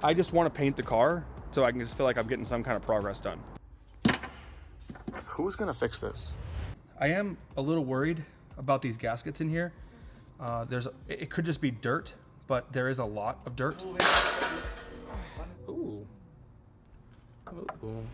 I just want to paint the car so I can just feel like I'm getting some kind of progress done. Who's gonna fix this? I am a little worried about these gaskets in here. It could just be dirt, but there is a lot of dirt. Ooh. Ooh.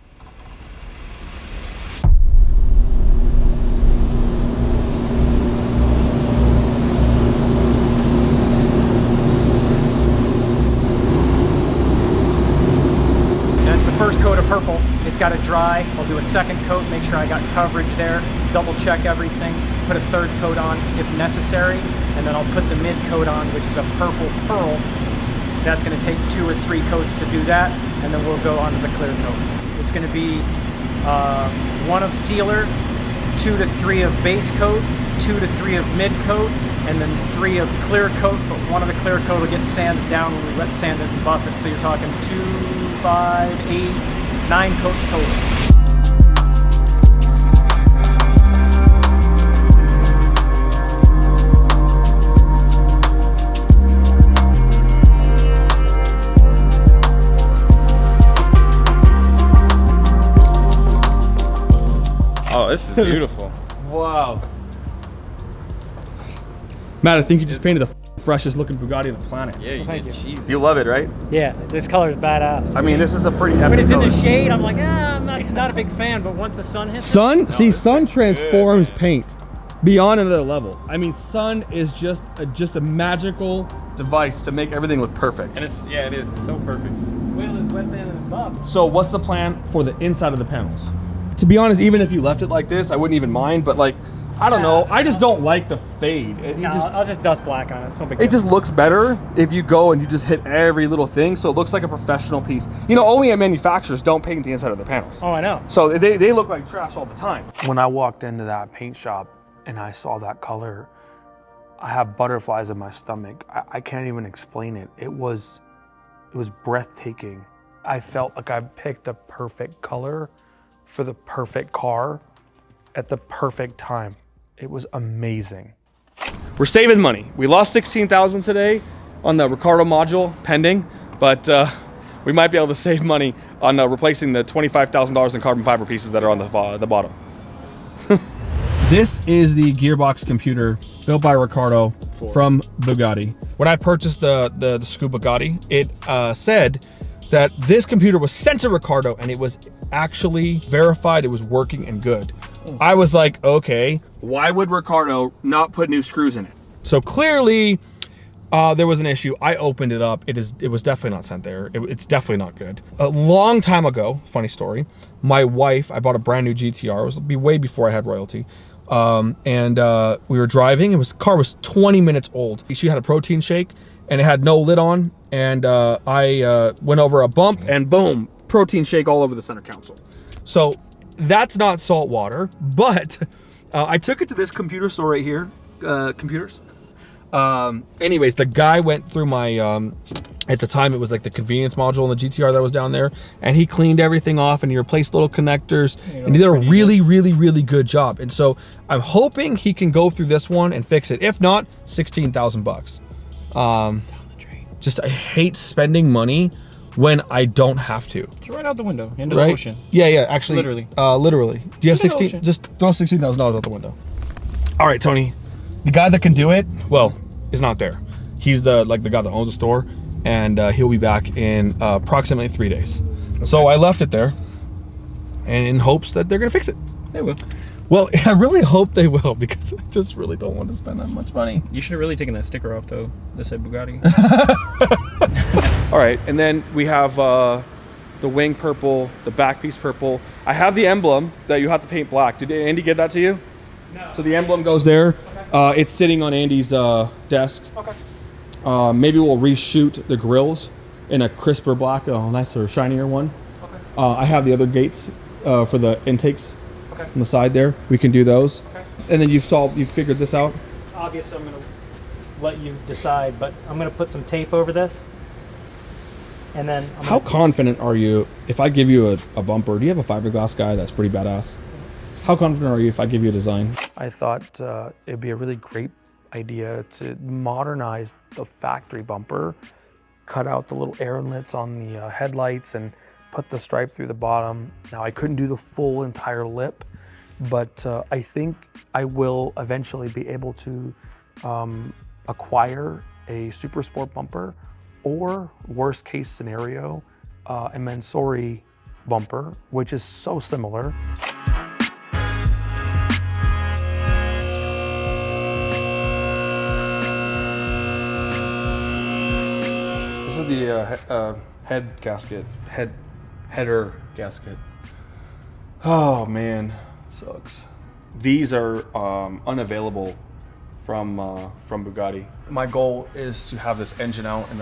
First coat of purple, it's got to dry. I'll do a second coat, make sure I got coverage there, double check everything, put a third coat on if necessary, and then I'll put the mid coat on, which is a purple pearl. That's going to take 2 or 3 coats to do that, and then we'll go on to the clear coat. It's going to be 1 of sealer, 2 to 3 of base coat, 2 to 3 of mid coat, and then 3 of clear coat, but 1 of the clear coat will get sanded down when we wet sand it and buff it, so you're talking 2, 5, 8, 9 coats total. Oh, this is beautiful. Wow. Matt, I think you just painted the freshest looking Bugatti on the planet. Yeah, you did. Jeez. You love it, right? Yeah, this color is badass. I mean, this is a pretty epic When it's in color. the shade, I'm like, I'm not a big fan, but once the sun hits Sun, No, see, this sun looks transforms good, paint beyond another level. I mean, sun is just a magical device to make everything look perfect. And it is. It's so perfect. well, it's wet sand and it's buff. So what's the plan for the inside of the panels? To be honest, even if you left it like this, I wouldn't even mind, but like, I don't know. I just don't like the fade. I'll just dust black on it. It's no big It deal. just looks better if you go and you just hit every little thing, so it looks like a professional piece. You know, OEM manufacturers don't paint the inside of their panels. Oh, I know. So they look like trash all the time. When I walked into that paint shop and I saw that color, I have butterflies in my stomach. I can't even explain it. It was breathtaking. I felt like I picked the perfect color for the perfect car at the perfect time. It was amazing. We're saving money. We lost $16,000 today on the Ricardo module pending, but we might be able to save money on replacing the $25,000 in carbon fiber pieces that are on the bottom. This is the gearbox computer built by Ricardo from Bugatti. When I purchased the SCUBA Bugatti, it said that this computer was sent to Ricardo and it was actually verified it was working and good. I was like, okay, why would Ricardo not put new screws in it? So clearly there was an issue. I opened it up. It was definitely not sent there. It's definitely not good. A long time ago, funny story, my wife, I bought a brand new GTR. It was way before I had royalty. We were driving. The car was 20 minutes old. She had a protein shake and it had no lid on. And I went over a bump and boom, protein shake all over the center console. So that's not salt water, but I took it to this computer store right here, computers. Anyways, the guy went through my, at the time it was like the convenience module in the GTR that was down there, and he cleaned everything off and he replaced little connectors, and he did a really good job. And so I'm hoping he can go through this one and fix it. If not, 16,000 bucks. Just, I hate spending money when I don't have to. It's right out the window into the ocean. Yeah, actually. Literally. Literally. Do you have 16? Just throw $16,000 out the window. All right, Tony. The guy that can do it, well, is not there. He's the guy that owns the store, and he'll be back in approximately 3 days. Okay. So I left it there, and in hopes that they're gonna fix it. They will. Well, I really hope they will, because I just really don't want to spend that much money. You should have really taken that sticker off though. That said Bugatti. All right, and then we have the wing purple, the back piece purple. I have the emblem that you have to paint black. Did Andy get that to you? No. So the emblem goes there. Okay. It's sitting on Andy's desk. Okay. Maybe we'll reshoot the grills in a crisper black, a nicer, shinier one. Okay. I have the other gates for the intakes. Okay. On the side there. We can do those. Okay. And then you've figured this out? Obviously, I'm going to let you decide, but I'm going to put some tape over this. And then How confident are you if I give you a bumper? Do you have a fiberglass guy that's pretty badass? How confident are you if I give you a design? I thought it'd be a really great idea to modernize the factory bumper cut out the little air inlets on the headlights and put the stripe through the bottom. Now I couldn't do the full entire lip, but I think I will eventually be able to acquire a super sport bumper, or worst case scenario, a Mansory bumper, which is so similar. This is the head gasket, header gasket. Oh man, sucks. These are unavailable from Bugatti. My goal is to have this engine out in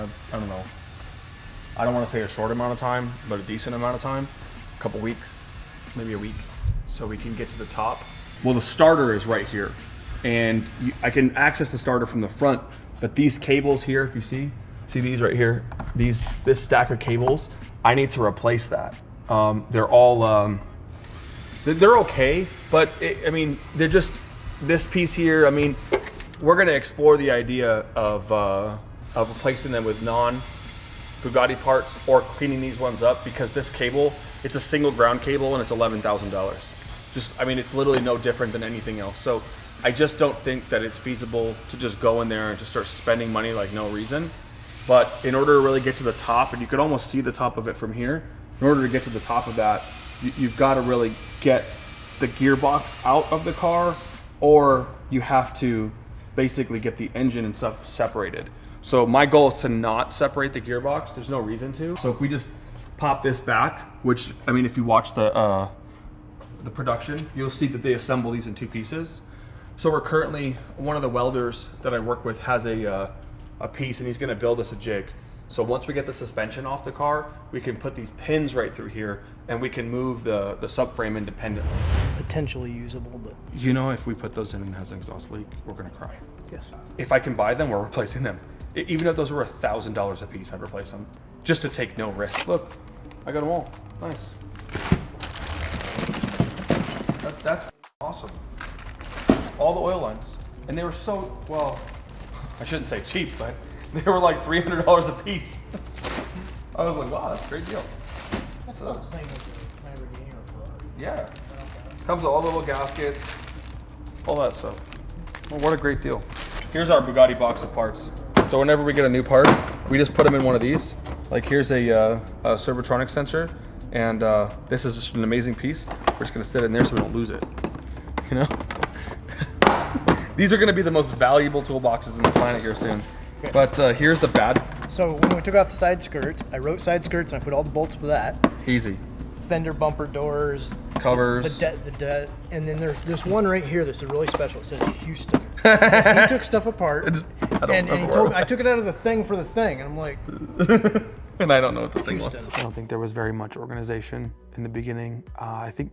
I don't want to say a short amount of time, but a decent amount of time, a couple weeks, maybe a week, so we can get to the top. Well, the starter is right here, and I can access the starter from the front, but these cables here, if you see these right here, this stack of cables, I need to replace that. They're all, they're okay, but I mean, they're just this piece here. I mean, we're gonna explore the idea of replacing them with non-Bugatti parts or cleaning these ones up, because this cable, it's a single ground cable and it's $11,000. Just, I mean, it's literally no different than anything else. So I just don't think that it's feasible to just go in there and just start spending money like no reason. But in order to really get to the top, and you could almost see the top of it from here, in order to get to the top of that, you've got to really get the gearbox out of the car, or you have to basically get the engine and stuff separated. So my goal is to not separate the gearbox. There's no reason to. So if we just pop this back, which, I mean, if you watch the production, you'll see that they assemble these in two pieces. So we're currently, one of the welders that I work with has a piece, and he's gonna build us a jig. So once we get the suspension off the car, we can put these pins right through here, and we can move the subframe independently. Potentially usable, but You know, if we put those in and it has an exhaust leak, we're gonna cry. yes. If I can buy them, we're replacing them. Even if those were $1,000 a piece, I'd replace them, just to take no risk. Look, I got them all. Nice. That's awesome. All the oil lines, and they were so, well, I shouldn't say cheap, but they were like $300 a piece. I was like, wow, that's a great deal. That's about the same as the Lamborghini or Ferrari. Yeah. Comes with all the little gaskets, all that stuff. Well, what a great deal. Here's our Bugatti box of parts. So whenever we get a new part, we just put them in one of these. Like here's a servotronic sensor, and this is just an amazing piece. We're just gonna sit in there so we don't lose it, you know? These are gonna be the most valuable toolboxes in the planet here soon. Okay. But here's the bad. So when we took off the side skirts, I wrote side skirts and I put all the bolts for that. Easy. Fender bumper doors. Covers. And then there's one right here that's really special. It says Houston. So he took stuff apart. And he told me, I took it out of the thing for the thing. And I'm like, And I don't know what the thing was. Houston. I don't think there was very much organization in the beginning. I think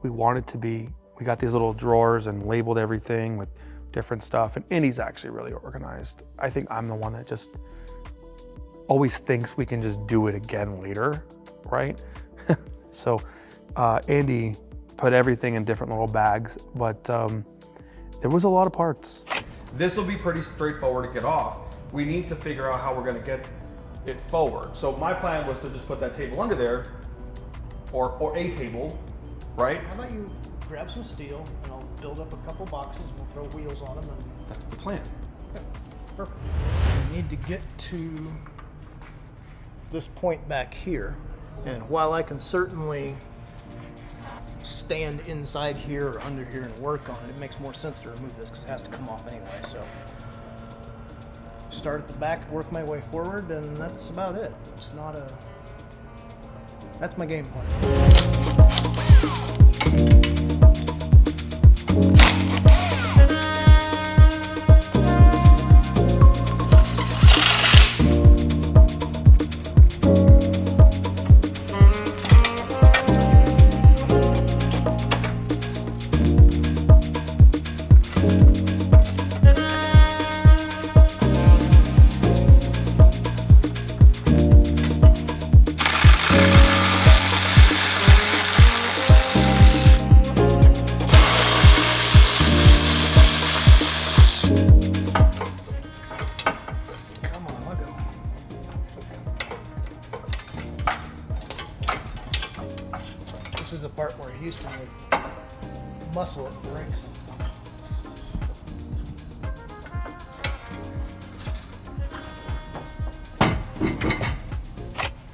we wanted to be, we got these little drawers and labeled everything with different stuff, and Andy's actually really organized. I think I'm the one that just always thinks we can just do it again later, right? So Andy put everything in different little bags, but there was a lot of parts. This will be pretty straightforward to get off. We need to figure out how we're gonna get it forward. So my plan was to just put that table under there, or a table, right? how about you grab some steel and I'll build up a couple boxes and we'll throw wheels on them. And That's the plan. perfect. We need to get to this point back here. And while I can certainly stand inside here or under here and work on it, it makes more sense to remove this because it has to come off anyway. So start at the back, work my way forward, and that's about it. It's not a... That's my game plan. This is the part where Houston would muscle at the brakes.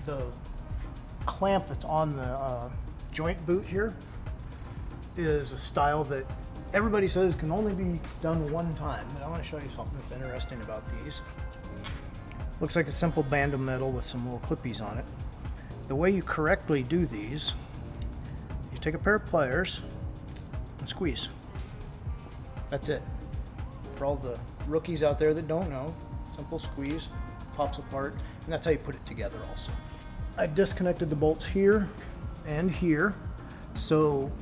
The clamp that's on the joint boot here is a style that everybody says can only be done one time, but I want to show you something that's interesting about these. Looks like a simple band of metal with some little clippies on it. The way you correctly do these, you take a pair of pliers and squeeze. That's it. For all the rookies out there that don't know, simple squeeze, pops apart, and that's how you put it together also. I disconnected the bolts here and here, so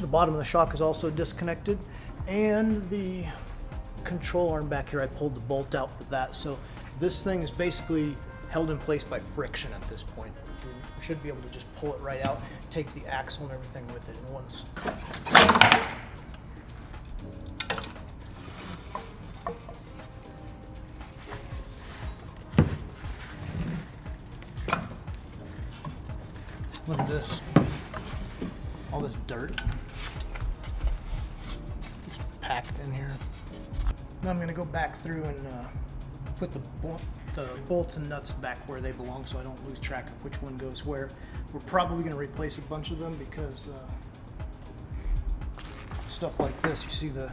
the bottom of the shock is also disconnected, and the control arm back here, I pulled the bolt out for that. So this thing is basically held in place by friction at this point. You should be able to just pull it right out, take the axle and everything with it in once. Look at this, all this dirt just packed in here. Now I'm gonna go back through and put the bolts and nuts back where they belong so I don't lose track of which one goes where. We're probably gonna replace a bunch of them because stuff like this, you see the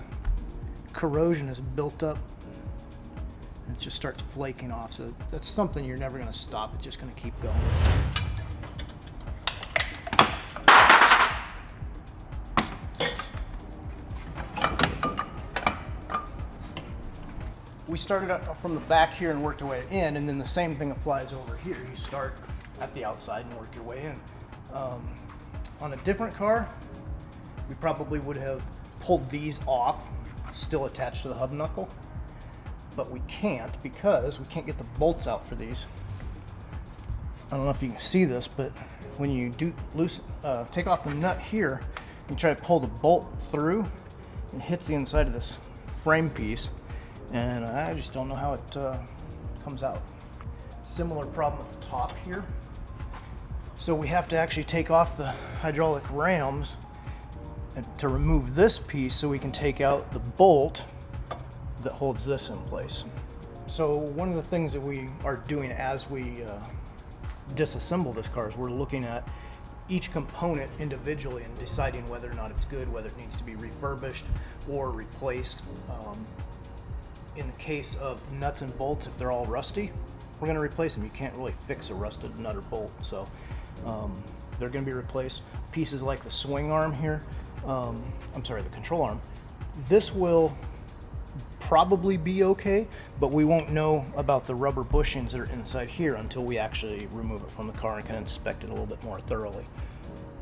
corrosion is built up and it just starts flaking off. So that's something you're never gonna stop, it's just gonna keep going. We started up from the back here and worked our way in, and then the same thing applies over here. You start at the outside and work your way in. On a different car, we probably would have pulled these off, still attached to the hub knuckle, but we can't because we can't get the bolts out for these. I don't know if you can see this, but when you do take off the nut here, you try to pull the bolt through, it hits the inside of this frame piece, and I just don't know how it comes out. Similar problem at the top here. So we have to actually take off the hydraulic rams to remove this piece so we can take out the bolt that holds this in place. So one of the things that we are doing as we disassemble this car is we're looking at each component individually and deciding whether or not it's good, whether it needs to be refurbished or replaced. In the case of nuts and bolts, if they're all rusty, we're going to replace them. You can't really fix a rusted nut or bolt, so they're going to be replaced. Pieces like the swing arm here, the control arm, this will probably be okay, but we won't know about the rubber bushings that are inside here until we actually remove it from the car and can inspect it a little bit more thoroughly.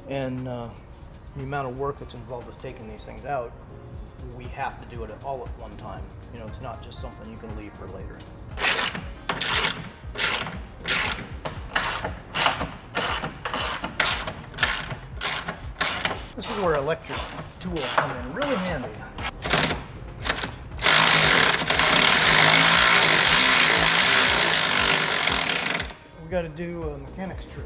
And the amount of work that's involved with taking these things out, we have to do it all at one time. You know, it's not just something you can leave for later. This is where electric tools come in really handy. We got to do a mechanic's trick.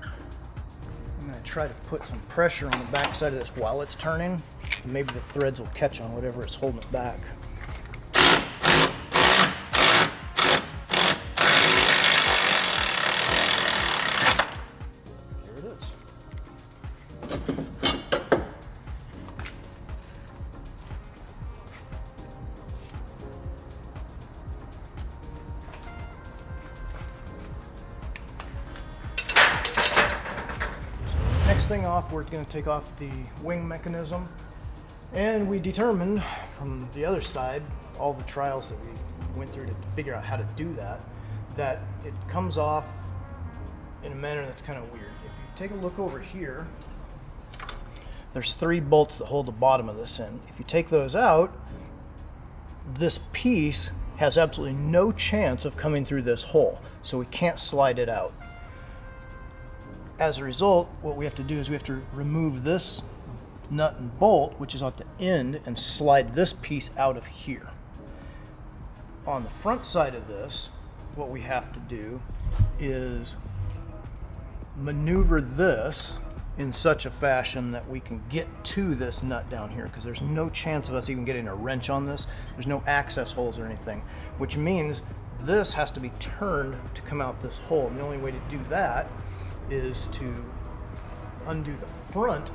I'm going to try to put some pressure on the back side of this while it's turning. Maybe the threads will catch on whatever is holding it back. There it is. Next thing off, we're going to take off the wing mechanism. And we determined from the other side, all the trials that we went through to figure out how to do that, that it comes off in a manner that's kind of weird. If you take a look over here, there's 3 bolts that hold the bottom of this in. If you take those out, this piece has absolutely no chance of coming through this hole, so we can't slide it out. As a result, what we have to do is we have to remove this nut and bolt, which is at the end, and slide this piece out of here. On the front side of this, what we have to do is maneuver this in such a fashion that we can get to this nut down here, because there's no chance of us even getting a wrench on this. There's no access holes or anything, which means this has to be turned to come out this hole. And the only way to do that is to undo the front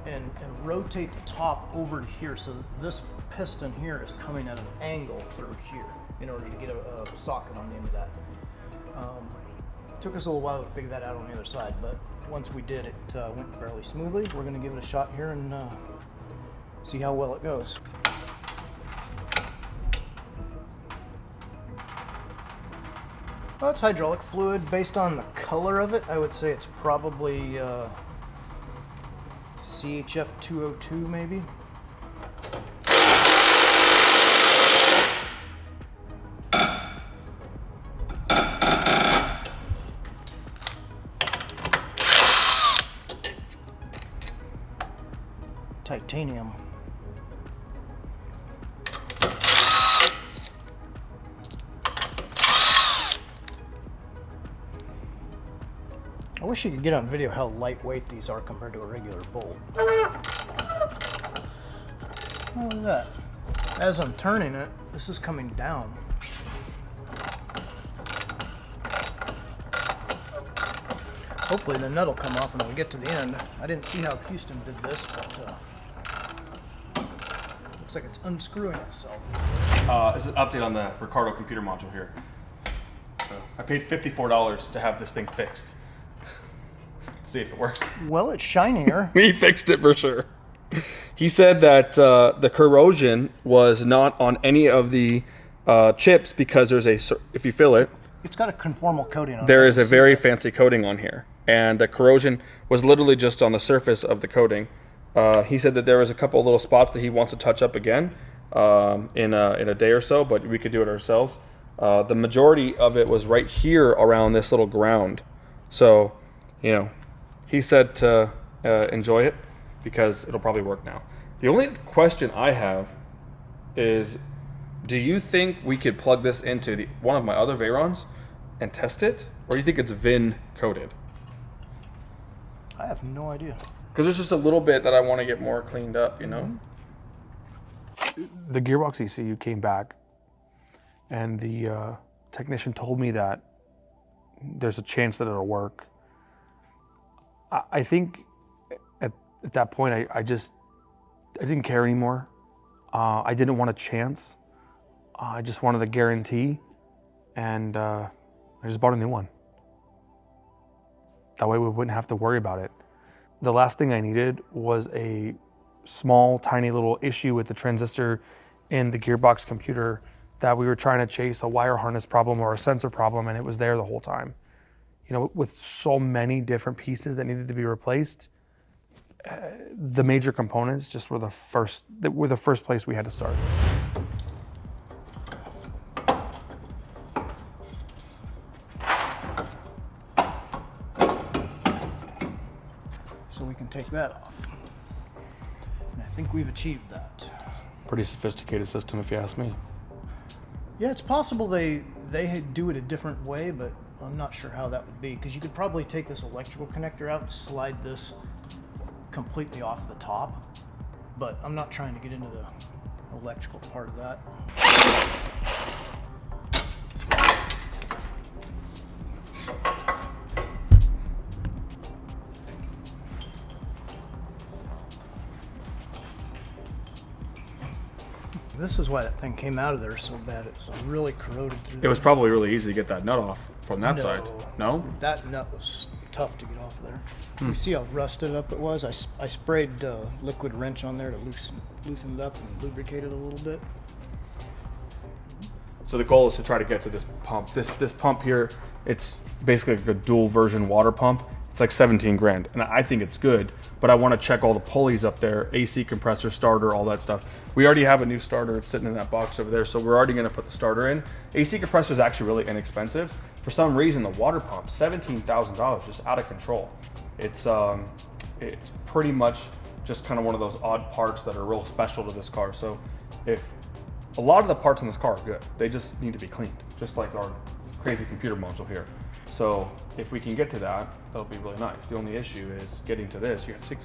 and rotate the top over to here, so that this piston here is coming at an angle through here in order to get a socket on the end of that. Took us a little while to figure that out on the other side, but once we did, it went fairly smoothly. We're going to give it a shot here and see how well it goes. Well, it's hydraulic fluid. Based on the color of it, I would say it's probably CHF 202 maybe. Titanium. I wish you could get on video how lightweight these are compared to a regular bolt. Oh, look at that. As I'm turning it, this is coming down. Hopefully the nut will come off when we get to the end. I didn't see how Houston did this, but looks like it's unscrewing itself. This is an update on the Ricardo computer module here. So I paid $54 to have this thing fixed. See if it works. Well, it's shinier. He fixed it for sure. He said that the corrosion was not on any of the chips because there's if you feel it, it's got a conformal coating on it. There is a very fancy coating on here, and the corrosion was literally just on the surface of the coating. He said that there was a couple of little spots that he wants to touch up again in a day or so, but we could do it ourselves. The majority of it was right here around this little ground. So, you know, he said to enjoy it because it'll probably work now. The only question I have is, do you think we could plug this into one of my other Veyrons and test it? Or do you think it's VIN coated? I have no idea. Because there's just a little bit that I want to get more cleaned up, you know? The gearbox ECU came back, and the technician told me that there's a chance that it'll work. I think at that point, I didn't care anymore. I didn't want a chance. I just wanted a guarantee, and I just bought a new one. That way we wouldn't have to worry about it. The last thing I needed was a small, tiny little issue with the transistor in the gearbox computer that we were trying to chase a wire harness problem or a sensor problem, and it was there the whole time. You know, with so many different pieces that needed to be replaced, the major components just were the first place we had to start. So we can take that off. And I think we've achieved that. Pretty sophisticated system, if you ask me. Yeah, it's possible they do it a different way, but I'm not sure how that would be, because you could probably take this electrical connector out and slide this completely off the top, but I'm not trying to get into the electrical part of that. This is why that thing came out of there so bad. It's really corroded through. It was probably really easy to get that nut off from that side. No? That nut was tough to get off of there. You see how rusted up it was? I sprayed liquid wrench on there to loosen it up and lubricate it a little bit. So the goal is to try to get to this pump. This pump here, it's basically like a dual version water pump. It's like 17 grand, and I think it's good, but I want to check all the pulleys up there, AC compressor, starter, all that stuff. We already have a new starter sitting in that box over there, so we're already going to put the starter in. AC compressor is actually really inexpensive. For some reason, the water pump, $17,000, just out of control. It's pretty much just kind of one of those odd parts that are real special to this car. So if a lot of the parts in this car are good, they just need to be cleaned, just like our crazy computer module here. So if we can get to that, that'll be really nice. The only issue is getting to this. You have to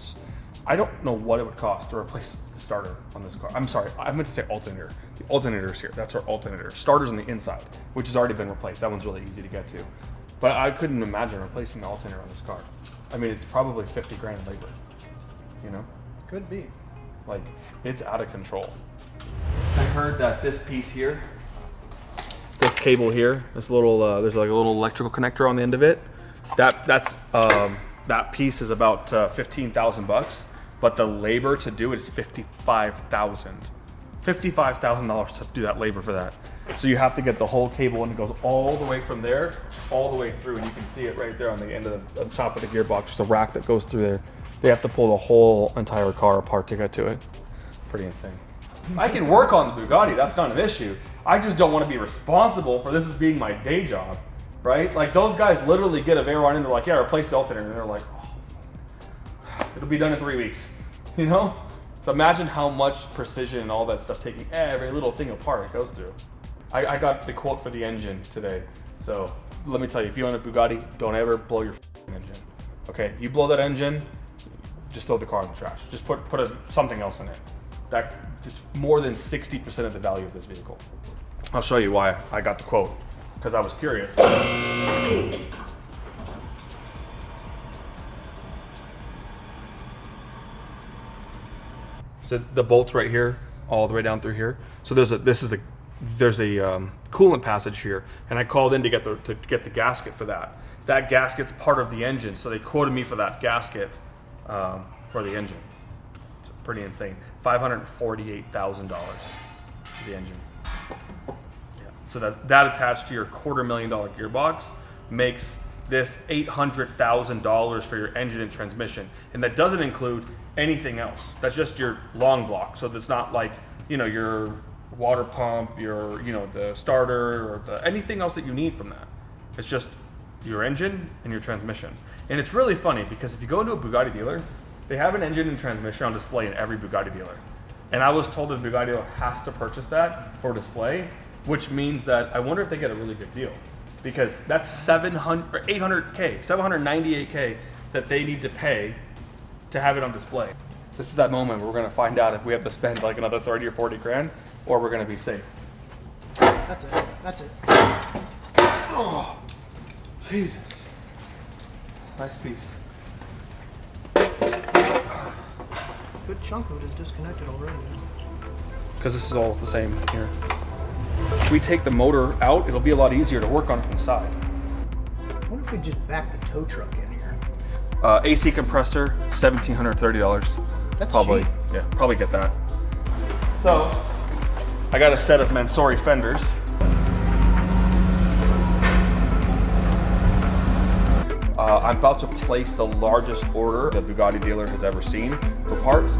I don't know what it would cost to replace the starter on this car. I'm sorry, I meant to say alternator. The alternator's here, that's our alternator. Starter's on the inside, which has already been replaced. That one's really easy to get to. But I couldn't imagine replacing the alternator on this car. I mean, it's probably 50 grand in labor, you know? Could be. Like, it's out of control. I heard that this piece here, this cable here, this little, there's like a little electrical connector on the end of it. That piece is about 15,000 bucks, but the labor to do it is $55,000. $55,000 to do that labor for that. So you have to get the whole cable, and it goes all the way from there, all the way through, and you can see it right there on the end of the top of the gearbox. There's a rack that goes through there. They have to pull the whole entire car apart to get to it. Pretty insane. I can work on the Bugatti, that's not an issue. I just don't want to be responsible for this as being my day job, right? Like, those guys literally get a Veyron and they're like, yeah, replace the alternator, and they're like, oh, it'll be done in 3 weeks, you know? So imagine how much precision and all that stuff, taking every little thing apart it goes through. I got the quote for the engine today. So let me tell you, if you own a Bugatti, don't ever blow your engine. Okay, you blow that engine, just throw the car in the trash. Just put something else in it. It's more than 60% of the value of this vehicle. I'll show you why I got the quote, because I was curious. So the bolt's right here, all the way down through here. So there's a coolant passage here, and I called in to get the gasket for that. That gasket's part of the engine, so they quoted me for that gasket for the engine. It's pretty insane. $548,000 for the engine. Yeah. So that attached to your $250,000 gearbox makes this $800,000 for your engine and transmission, and that doesn't include anything else. That's just your long block. So it's not like, you know, your water pump, your, you know, the starter, or anything else that you need from that. It's just your engine and your transmission. And it's really funny because if you go into a Bugatti dealer, they have an engine and transmission on display in every Bugatti dealer. And I was told that the Bugatti dealer has to purchase that for display, which means that I wonder if they get a really good deal, because that's $798K that they need to pay to have it on display. This is that moment where we're gonna find out if we have to spend like another 30 or 40 grand, or we're gonna be safe. That's it. That's it. Oh, Jesus. Nice piece. Good chunk of it is disconnected already. Because this is all the same here. If we take the motor out, it'll be a lot easier to work on from the side. I wonder if we just back the tow truck in here. AC compressor, $1,730. That's probably cheap. Yeah, probably get that. So I got a set of Mansory fenders. I'm about to place the largest order the Bugatti dealer has ever seen for parts.